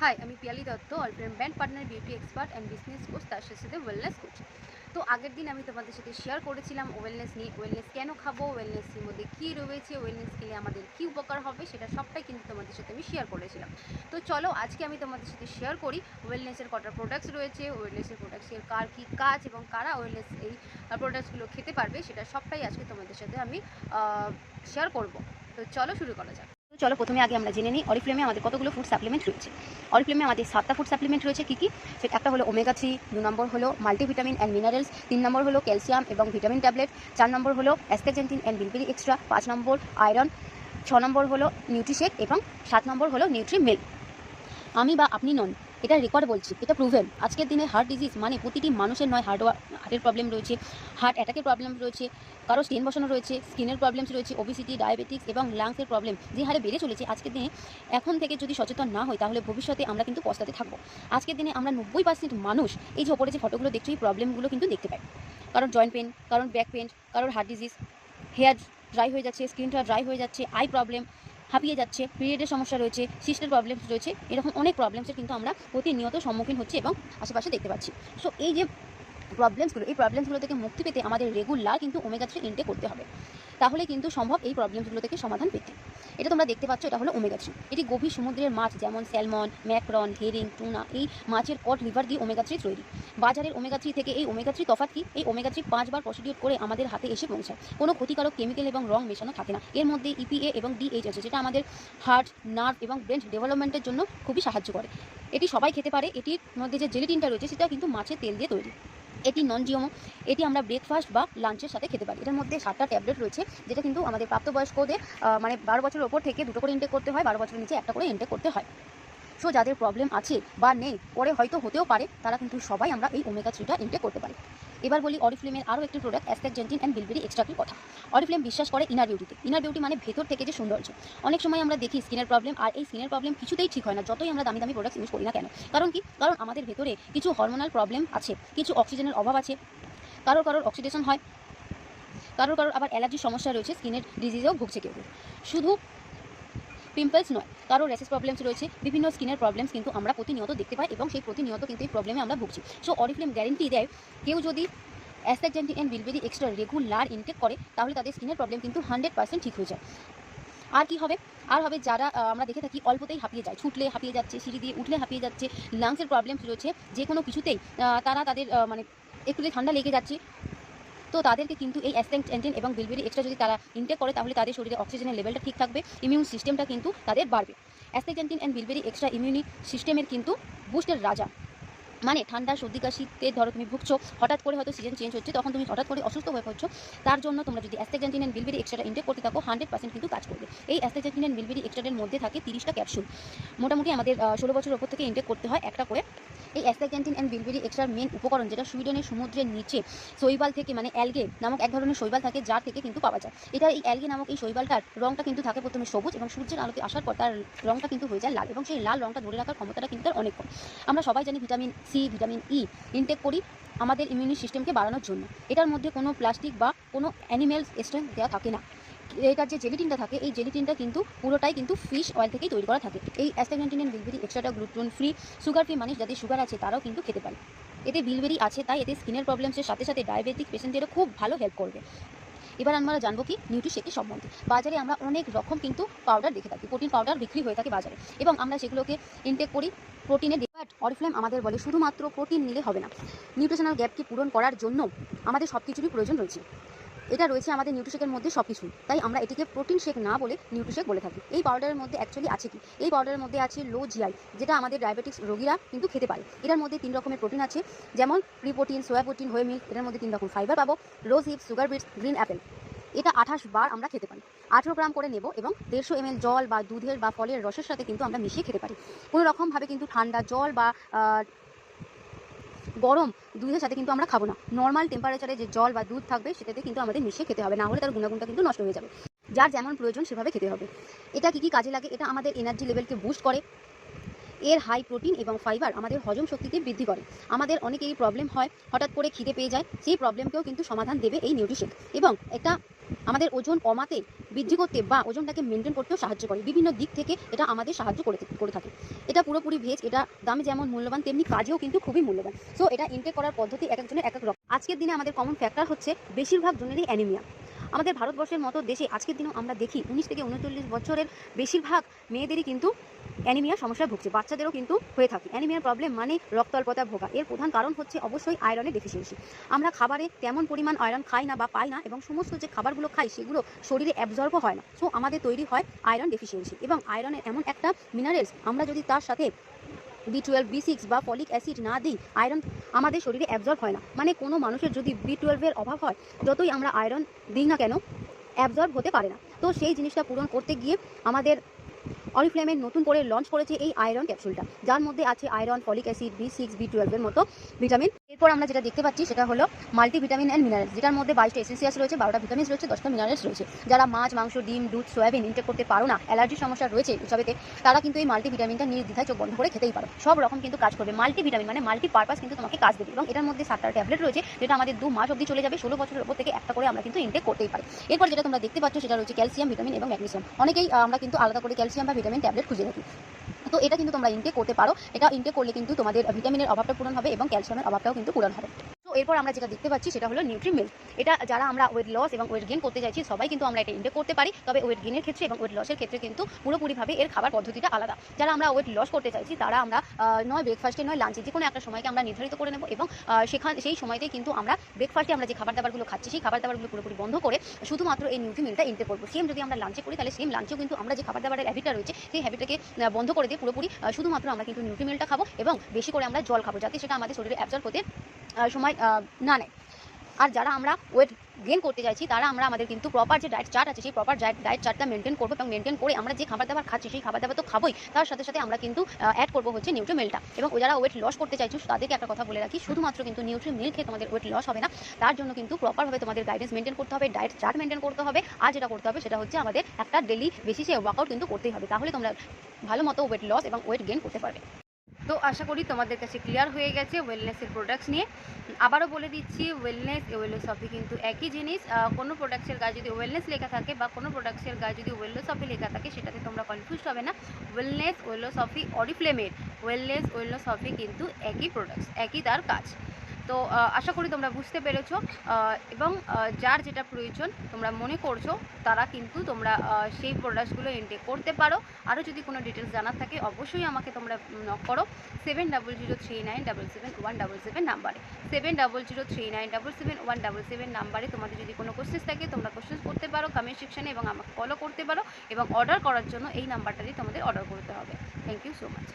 High, আমি Piyali Dutta, Oriflame brand partner, beauty expert and business coach, তার সাথে ওয়েলনেস কোচ। তো আগের দিন আমি তোমাদের সাথে শেয়ার করেছিলাম ওয়েলনেস নিয়ে। ওয়েলনেস কেন খাবো, ওয়েলনেসের মধ্যে কী রয়েছে, ওয়েলনেস খেলে আমাদের কী উপকার হবে, সেটা সবটাই কিন্তু তোমাদের সাথে আমি শেয়ার করেছিলাম। তো চলো আজকে আমি তোমাদের সাথে শেয়ার করি ওয়েলনেসের কটা প্রোডাক্টস রয়েছে, ওয়েলনেসের প্রোডাক্টসের কার কী কাজ এবং কারা ওয়েলনেস এই প্রোডাক্টসগুলো খেতে পারবে, সেটা সবটাই আজকে তোমাদের সাথে আমি শেয়ার করব। তো চলো শুরু করা যাক। চলো প্রথমে আগে আমরা জেনে নিই অরিফ্লেমে আমাদের কতগুলো ফুড সাপ্লিমেন্ট রয়েছে। অরিফ্লেমে আমাদের 7টা ফুড সাপ্লিমেন্ট রয়েছে। কী কী? সেটা একটা হলো ওমেগা 3, 2 নম্বর হলো মাল্টিভিটামিন অ্যান্ড মিনারেলস, 3 নম্বর হলো ক্যালসিয়াম এবং ভিটামিন ট্যাবলেট, 4 নম্বর হলো অ্যাস্টাজেন্টিন অ্যান্ড বিলবেরি এক্সট্রা, 5 নম্বর আয়রন, 6 নম্বর হলো নিউট্রিশেক এবং 7 নম্বর হলো নিউট্রি মিল্ক। আমি বা আপনি নন, এটা রেকর্ড বলছি, এটা প্রুভেন। আজকের দিনে হার্ট ডিজিজ মানে প্রতিটি মানুষের নয় হার্টের প্রবলেম রয়েছে, হার্ট অ্যাটাকের প্রবলেম রয়েছে, কারো স্টেন বসানো রয়েছে, স্কিনের প্রবলেমস রয়েছে, ওবিসিটি, ডায়াবেটিক্স এবং লাংসের প্রবলেম যে হারে বেড়ে চলেছে আজকের দিনে। এখন থেকে যদি সচেতন না হই তাহলে ভবিষ্যতে আমরা কিন্তু পস্তাতে থাকবো। আজকের দিনে আমরা 90% মানুষ এই যে ওপরে যে ফটোগুলো দেখছি এই প্রবলেমগুলো কিন্তু দেখতে পাই। কারোর জয়েন্ট পেন, কারোর ব্যাক পেন, কারোর হার্ট ডিজিজ, হেয়ার ড্রাই হয়ে যাচ্ছে, স্কিনটা ড্রাই হয়ে যাচ্ছে, আই প্রবলেম, হাঁপিয়ে যাচ্ছে, পিরিয়ডের সমস্যা রয়েছে, সিস্টের প্রবলেমস রয়েছে, এরকম অনেক প্রবলেমসের কিন্তু আমরা প্রতিনিয়ত সম্মুখীন হচ্ছি এবং আশেপাশে দেখতে পাচ্ছি। সো এই যে এই প্রবলেমসগুলো থেকে মুক্তি পেতে আমাদের রেগুলার কিন্তু ওমেগা 3 ইনটেক করতে হবে, তাহলে কিন্তু সম্ভব এই প্রবলেমসগুলো থেকে সমাধান পেতে। এটা তোমরা দেখতে পাচ্ছ, এটা হলো ওমেগা 3। এটি গভীর সমুদ্রের মাছ যেমন স্যালমন, ম্যাকরন, হেরিং, টুনা, এই মাছের কড লিভার দিয়ে ওমেগা 3 তৈরি। বাজারের ওমেগা 3 থেকে এই ওমেগা 3 তফাৎ কি? এই ওমেগা 3 5বার প্রসিডিউট করে আমাদের হাতে এসে পৌঁছায়। কোনো ক্ষতিকারক কেমিক্যাল এবং রং মেশানো থাকে না। এর মধ্যে ইপিএ এবং ডিএইচ আছে, যেটা আমাদের হার্ট, নার্ভ এবং ব্রেন ডেভেলপমেন্টের জন্য খুবই সাহায্য করে। এটি সবাই খেতে পারে। এটির মধ্যে যে জেলিটিনটা রয়েছে সেটা কিন্তু মাছের তেল দিয়ে তৈরি। এটি নন জিওমো। এটি আমরা ব্রেকফাস্ট বা লাঞ্চের সাথে খেতে পারি। এটার মধ্যে 7টা ট্যাবলেট রয়েছে, যেটা কিন্তু আমাদের প্রাপ্তবয়স্কদের মানে 12 বছরের ওপর থেকে 2টো করে ইনটেক করতে হয়, 12 বছরের নিচে 1টা করে ইনটেক করতে হয়। সো যাদের প্রবলেম আছে বা নেই, পরে হয়তো হতেও পারে, তারা কিন্তু সবাই আমরা এই ওমেগা 3টা ইনটেক করতে পারি। এবার বলি অরিফ্লেমের আরও একটি প্রোডাক্ট অ্যাস্টাজেন্টিন অ্যান্ড বিলবেরি এক্সট্রাটির কথা। অরিফ্লেম বিশ্বাস করে ইনার বিউটিতে। ইনার বিউটি মানে ভেতর থেকে যে সৌন্দর্য। অনেক সময় আমরা দেখি স্কিনের প্রবলেম, আর এই স্কিনের প্রবলেম কিছুতেই ঠিক হয় না, যতই আমরা দামি দামি প্রোডাক্ট ইউজ করি না কেন। কারণ কি? কারণ আমাদের ভেতরে কিছু হরমোনাল প্রবলেম আছে, কিছু অক্সিজেনের অভাব আছে, কারোর অক্সিডেশন হয়, কারোর আবার অ্যালার্জির সমস্যা রয়েছে, স্কিনের ডিজিজেও ভুগছে কেউ। শুধু পিম্পলস নয়, কারো র্যাশেস প্রবলেমস রয়েছে, বিভিন্ন স্কিনের প্রবলেমস কিন্তু আমরা প্রতিনিয়ত দেখতে পাই এবং সেই প্রতিনিয়ত কিন্তু এই প্রবলেমে আমরা ভুগছি। সো অরিফ্লেম গ্যারেন্টি দেয়, কেউ যদি অ্যাস্টাজেন্টিন অ্যান্ড বিলবেরি এক্সট্রা রেগুলার ইনটেক করে তাহলে তাদের স্কিনের প্রবলেম কিন্তু 100% ঠিক হয়ে যায়। আর কি হবে? আর হবে যারা আমরা দেখে থাকি অল্পতেই হাঁপিয়ে যায়, ছুটলে হাঁপিয়ে যাচ্ছে, সিঁড়ি দিয়ে উঠলে হাঁপিয়ে যাচ্ছে, লাংসের প্রবলেমস রয়েছে, যে কোনো কিছুতেই তাদের মানে একটু ঠান্ডা লেগে যাচ্ছে, তো তাদেরকে কিন্তু এই অ্যাস্টাজেন্টিন এবং বিলবেরি এক্সট্রা যদি তারা ইনটেক করে তাহলে তাদের শরীরে অক্সিজেনের লেভেলটা ঠিক থাকবে, ইমিউন সিস্টেমটা কিন্তু তাদের বাড়বে। অ্যাস্টাজেন্টিন অ্যান্ড বিলবেরি এক্সট্রা ইমিউনি সিস্টেমের কিন্তু বুস্টের রাজা। মানে ঠান্ডা, সর্দি, কাশিতে ধরো তুমি ভুগছো, হঠাৎ করে হয়তো সিজন চেঞ্জ হচ্ছে, তখন তুমি হঠাৎ করে অসুস্থ হয়ে পড়ছো, তার জন্য তোমরা যদি অ্যাস্টাজেন্টিন অ্যান্ড বিলবেরি এক্সট্রা ইনটেক করতে থাকো 100% কিন্তু কাজ করবে। এই অ্যাস্টাজেন্টিন অ্যান্ড বিলবেরি এক্সট্রার মধ্যে থাকে 30টা ক্যাপসুল। মোটামুটি আমাদের 16 বছরের ওপর থেকে ইনটেক করতে হয় একটা করে। এই অ্যাস্টাজেন্টিন অ্যান্ড বিলবেরি এক্সট্রার মেন উপকরণ, যেটা সুইডেনের সমুদ্রের নিচে শৈবাল থেকে, মানে অ্যালগে নামক এক ধরনের শৈবাল থাকে, যার থেকে কিন্তু পাওয়া যায়। এটা এই অ্যালগে নামক এই শৈবালটার রংটা কিন্তু থাকে প্রথমে সবুজ, এবং সূর্যের আলোতে আসার পর তার রংটা কিন্তু হয়ে যায় লাল, এবং সেই লাল রংটা ধরে রাখার ক্ষমতাটা কিন্তু তার অনেক কম। আমরা সবাই জানি vitamin C, vitamin E intake করি আমাদের ইমিউনি সিস্টেমকে বাড়ানোর জন্য। এটার মধ্যে কোনো প্লাস্টিক বা কোনো অ্যানিমেলস এক্সট্রেন্ট দেওয়া থাকে না। এটার যে জেলিটিনটা থাকে, এই জেলিটিনটা কিন্তু পুরোটাই কিন্তু ফিশ অয়েল থেকেই তৈরি করা থাকে। এই অ্যাস্টাজেন্টিন অ্যান্ড বিলবেরি এক্সট্রাটা গ্লুটেন ফ্রি, সুগার ফ্রি, মানুষ যাদের সুগার আছে তারাও কিন্তু খেতে পারে। এতে বিলবেরি আছে, তাই এতে স্কিনের প্রবলেমসের সাথে সাথে ডায়াবেটিক পেশেন্টদেরও খুব ভালো হেল্প করবে। এবার আমরা জানবো কি নিউট্রিশেকের সম্বন্ধে। বাজারে আমরা অনেক রকম কিন্তু পাউডার দেখে থাকি, প্রোটিন পাউডার বিক্রি হয়ে থাকে বাজারে, এবং আমরা সেগুলোকে ইনটেক করি প্রোটিনের। বাট অরিফ্লেম আমাদের বলে শুধুমাত্র প্রোটিন নিলে হবে না, নিউট্রিশনাল গ্যাপকে পূরণ করার জন্য আমাদের সব কিছুরই প্রয়োজন রয়েছে। এটা রয়েছে আমাদের নিউট্রিশেকের মধ্যে সব কিছুই, তাই আমরা এটিকে প্রোটিন শেক না বলে নিউট্রিশেক বলে থাকি। এই পাউডারের মধ্যে অ্যাকচুয়ালি আছে কি? এই পাউডারের মধ্যে আছে লো জিআই, যেটা আমাদের ডায়াবেটিক্স রোগীরা কিন্তু খেতে পারে। এটার মধ্যে 3 রকমের প্রোটিন আছে, যেমন প্রি প্রোটিন, সোয়া প্রোটিন, হোয়ে মিল্ক। এটার মধ্যে 3 রকম ফাইবার পাবো, রোজ হিপস, সুগার বিটস, গ্রিন অ্যাপেল। এটা 28 বার আমরা খেতে পারি। 18 গ্রাম করে নেব এবং 150 ml জল বা দুধের বা ফলের রসের সাথে কিন্তু আমরা মিশিয়ে খেতে পারি। কোনো রকমভাবে কিন্তু ঠান্ডা জল বা গরম দুধের সাথে কিন্তু আমরা খাবো না। নর্মাল টেম্পারেচারে যে জল বা দুধ থাকবে সেটাতে কিন্তু আমাদের মিশিয়ে খেতে হবে, না হলে তার গুণাগুণটা কিন্তু নষ্ট হয়ে যাবে। যার যেমন প্রয়োজন সেভাবে খেতে হবে। এটা কী কী কাজে লাগে? এটা আমাদের এনার্জি লেভেলকে বুস্ট করে, এর হাই প্রোটিন এবং ফাইবার আমাদের হজম শক্তিকে বৃদ্ধি করে। আমাদের অনেকেরই প্রবলেম হয়, হঠাৎ করে খিদে পেয়ে যায়, সেই প্রবলেমকেও কিন্তু সমাধান দেবে এই নিউট্রিশেক। এবং এটা আমাদের ওজন কমাতে, বৃদ্ধি করতে বা ওজনটাকে মেনটেন করতেও সাহায্য করে। বিভিন্ন দিক থেকে এটা আমাদের সাহায্য করে থাকে। এটা পুরোপুরি ভেজ, এটা দামে যেমন মূল্যবান তেমনি কাজেও কিন্তু খুবই মূল্যবান। সো এটা ইনটেক করার পদ্ধতি এক একজনের এক এক রকম। আজকের দিনে আমাদের কমন ফ্যাক্টর হচ্ছে বেশিরভাগ জনেরই অ্যানিমিয়া। আমাদের ভারতবর্ষের মতো দেশে আজকের দিনেও আমরা দেখি 19 থেকে 39 বছরের বেশিরভাগ মেয়েদেরই কিন্তু অ্যানিমিয়া সমস্যায় ভুগছে, বাচ্চাদেরও কিন্তু হয়ে থাকে। অ্যানিমিয়ার প্রবলেম মানে রক্ত অল্পতা ভোগা। এর প্রধান কারণ হচ্ছে অবশ্যই আয়রনের ডেফিসিয়েন্সি। আমরা খাবারে তেমন পরিমাণ আয়রন খাই না বা পাই না, এবং সমস্ত যে খাবারগুলো খাই সেগুলো শরীরে অ্যাবজর্বও হয় না। সো আমাদের তৈরি হয় আয়রন ডেফিসিয়েন্সি। এবং আয়রনের এমন একটা মিনারেলস, আমরা যদি তার সাথে B12, B6 বা ফলিক অ্যাসিড না দিই, আয়রন আমাদের শরীরে অ্যাবজর্ব হয় না। মানে কোনো মানুষের যদি B12 এর অভাব হয়, যতই আমরা আয়রন দিই না কেন, অ্যাবজর্ব হতে পারে না। তো সেই জিনিসটা পূরণ করতে গিয়ে আমাদের অরিফ্লেমের নতুন করে লঞ্চ করেছে এই আয়রন ক্যাপসুলটা, যার মধ্যে আছে iron, folic acid, B6, B12 এর মতো ভিটামিন। এরপর আমরা যেটা দেখতে পাচ্ছি সেটা হলো মাল্টিভিটামিন অ্যান্ড মিনারেলস, যেটার মধ্যে 22টা এসেন্সিয়ালস রয়েছে, 12টা ভিটামিনস রয়েছে, 10টা মিনারেলস রয়েছে। যারা মাছ, মাংস, ডিম, দুধ, সয়াবিন ইনটেক করতে পারো না, অ্যালার্জির সমস্যা রয়েছে এসবেতে, তারা কিন্তু এই মাল্টিভিটামিনটা নির্দ্বিধায় চোখ বন্ধ করে খেতেই পারো। সব রকম কিন্তু কাজ করবে। মাল্টিভিটামিন মানে মাল্টি পারপাস কিন্তু তোমাকে কাজ দেবে। এবং এটার মধ্যে 7টা ট্যাবলেট রয়েছে, যেটা আমাদের 2 মাস অবধি চলে যাবে। 16 বছরের উপর থেকে একটা করে আমরা কিন্তু ইনটেক করতেই পারি। এরপর যেটা তোমরা দেখতে পাচ্ছ সেটা রয়েছে ক্যালসিয়াম, ভিটামিন এবং ম্যাগনেসিয়াম। অনেকেই আমরা কিন্তু আলাদা করে ক্যালসিয়াম বা ভিটামিন ট্যাবলেট খুঁজে থাকি। তো এটা কিন্তু তোমরা ইনটেক করতে পারো। এটা ইনটেক করলে কিন্তু তোমাদের ভিটামিনের অভাবটা পূরণ হবে এবং ক্যালসিয়ামের অভাবটাও কিন্তু পূরণ হবে। তো এরপর আমরা যেটা দেখতে পাচ্ছি সেটা হলো নিউট্রি মিল্ক। এটা যারা আমরা ওয়েট লস এবং ওয়েট গেইন করতে চাইছি সবাই কিন্তু আমরা এটা ইনটেক করতে পারি। তবে ওয়েট গেইনের ক্ষেত্রে এবং ওয়েট লসের ক্ষেত্রে কিন্তু পুরোপুরিভাবে এর খাবার পদ্ধতিটা আলাদা। যারা আমরা ওয়েট লস করতে চাইছি তারা আমরা নয় ব্রেকফাস্টে নয় লাঞ্চে, যে কোনো একটা সময়কে আমরা নির্ধারিত করে নেব। এবং সেই সময়তেই কিন্তু আমরা ব্রেকফাস্টে আমরা যে খাবার দাবারগুলো খাচ্ছি সেই খাবার দাবারগুলো পুরোপুরি বন্ধ করে শুধুমাত্র এই নিউট্রি মিল্কটা ইনটেক করবো। সেম যদি আমরা লাঞ্চে করি, তাহলে সেম লাঞ্চেও কিন্তু আমরা যে খাবার দাবারের হ্যাবিটটা রয়েছে সেই হ্যাবিটটাকে বন্ধ করে দিয়ে পুরোপুরি শুধুমাত্র আমরা কিন্তু নিউট্রি মিল্কটা খাবো এবং বেশি করে আমরা জল খাবো, যাতে সেটা আমাদের শরীরে অ্যাবজর্ব হতে সময় না নেয়। আর যারা আমরা ওয়েট গেইন করতে চাইছি তারা আমরা আমাদের কিন্তু প্রপার যে ডায়েট চার্ট আছে সেই প্রপার ডায়েট চার্টটা মেনটেন করবো। এবং মেনটেন করে আমরা যে খাবার দাবার খাচ্ছি সেই খাবার দাবার তো খাবোই, তার সাথে সাথে আমরা কিন্তু অ্যাড করবো হচ্ছে নিউট্রি মিল্কটা। এবং যারা ওয়েট লস করতে চাইছো তাদেরকে একটা কথা বলে রাখি, শুধুমাত্র কিন্তু নিউট্রি মিল্ক খেয়ে তোমাদের ওয়েট লস হবে না। তার জন্য কিন্তু প্রপারভাবে তোমাদের গাইডেন্স মেনটেন করতে হবে, ডায়েট চার্ট মেনটেন করতে হবে। আর যেটা করতে হবে সেটা হচ্ছে আমাদের একটা ডেলি বেসিসে ওয়ার্কআউট কিন্তু করতেই হবে। তাহলে তোমরা ভালো মতো ওয়েট লস এবং ওয়েট গেইন করতে পারবে। তো আশা করি তোমাদের কাছে ক্লিয়ার হয়ে গেছে ওয়েলনেসের প্রোডাক্টস নিয়ে। আবারও বলে দিচ্ছি, ওয়েলনেসপি কিন্তু একই জিনিস। কোনো প্রোডাক্টসের গায়ে যদি ওয়েলনেস লেখা থাকে বা কোনো প্রোডাক্টসের গায়ে যদি ওয়েলনেসপি লেখা থাকে সেটাতে তোমরা কনফিউজ হবে না। ওয়েলনেসপি অরিফ্লেমের ওয়েলনেসপি কিন্তু একই প্রোডাক্টস, একই তার কাজ। তো আশা করি তোমরা বুঝতে পেরেছো। এবং যার যেটা প্রয়োজন তোমরা মনে করছো তারা কিন্তু তোমরা সেই প্রোডাক্টসগুলো ইনটেক করতে পারো। আরও যদি কোনো ডিটেলস জানার থাকে অবশ্যই আমাকে তোমরা নক করো 7003977177 নাম্বারে। 7003977177 নাম্বারে তোমাদের যদি কোনো কোশ্চেন্স থাকে তোমরা কোশ্চেন্স করতে পারো কমেন্ট সেকশানে, এবং আমাকে ফলো করতে পারো। এবং অর্ডার করার জন্য এই নাম্বারটা দিয়ে তোমাদের অর্ডার করতে হবে। Thank you so much.